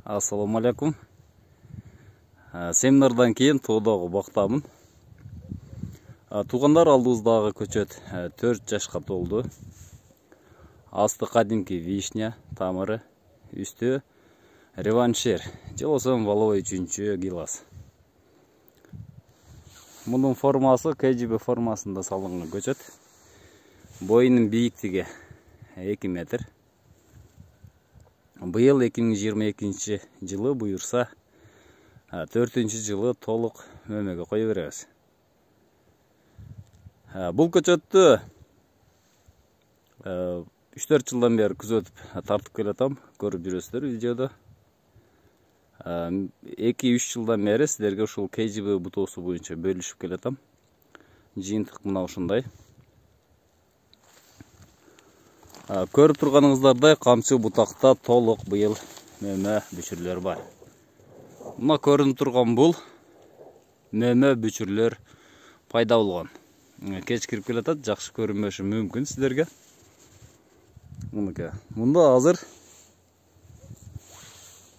Ассаламу алейкум. Семинардан кейін тоодогу бактамын. Тугандар, алдыбыздагы көчөт 4 жашка толду. Асты кадимки вишня тамыры, үстү реваншер, же болбосо воловой 3 гилас. Мунун формасы КГБ формасында салынган көчөт. Бойунун бийиктиги 2 метр. Быйыл 2022 жылы буюрса 4-нчы жылы толук мөмөгө кое беребиз. Бул көчөттү 3-4 жылдан бери күзөтүп тартып келатам. Көрүп жүрөсүздөр видеодо. 2-3 жылдан бери силерге ушул КГБ бутоосу боюнча бөлүшүп келатам. Жыйынтык мына ушундай. Көрүп турганыңыздардай камчы бутакта толук быйыл мөмө бүчүрлөр бар. Мына көрүнүп турган бул мөмө бүчүрлөр пайда болгон. Кеч кирип келатат, жакшы көрүнбөшү мүмкүн силерге. Мында азыр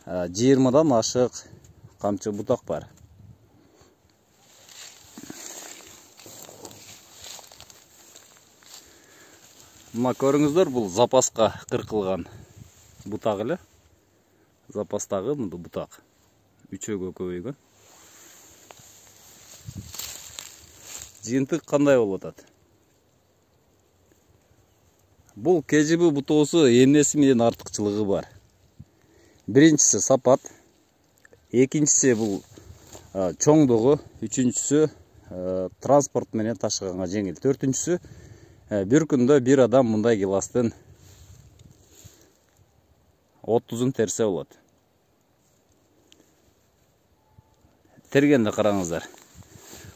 20дан ашык камчы бутак бар. Мына көрүңүздөр, бул запаска кыркылган бутак эле. Запастагы мындай бутак 3-гө көбөйгөн. Жыйынтык кандай болуп атат? Бул КГБ бутоосу эмнеси менен артыкчылыгы бар? Биринчиси сапат, экинчиси бул чоңдугу, үчүнчүсү транспорт менен ташыганга жеңил, төртүнчүсү bir күндө bir адам мындай гиластын 30-ун терсе болот. Тергенде караңыздар.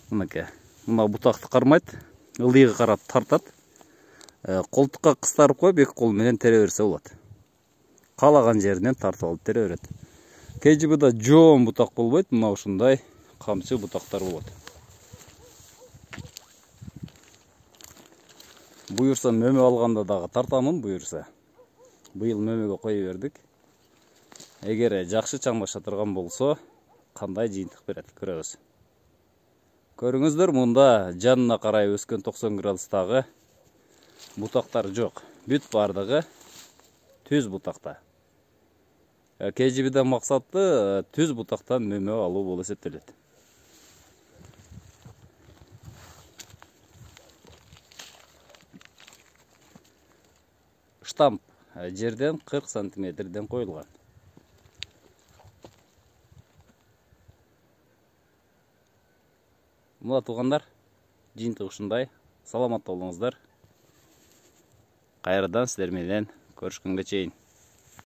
Мынакей. Мына бутакты кармайт, ылдыйга карап тартат. Колтукка кыстарып коюп, эки кол менен тере берсе болот. Каалаган жеринен тартып алып тере берет. КГБда жоон бутак болбойт, мына ушундай камчы бутактар болот. Буюрса мөмө алганда дагы тартамын, буюрса. Быйыл мөмөгө кое бердик. Эгер жакшы чаңдаша турган болсо, кандай жыйынтык берет, көрөбүз. Көрүңүздөр, мында жанына карай өскөн 90 градустагы бутактар жок. Бүт бардыгы түз бутакта. КГБден максаты түз бутактан мөмө алуу болуп эсептелет. Штамп жерден 40 сантиметрден коюлган. Мына тугандар, жыйынтык ушундай. Саламатта болуңуздар. Кайрадан силер менен көрүшкөнгө чейин.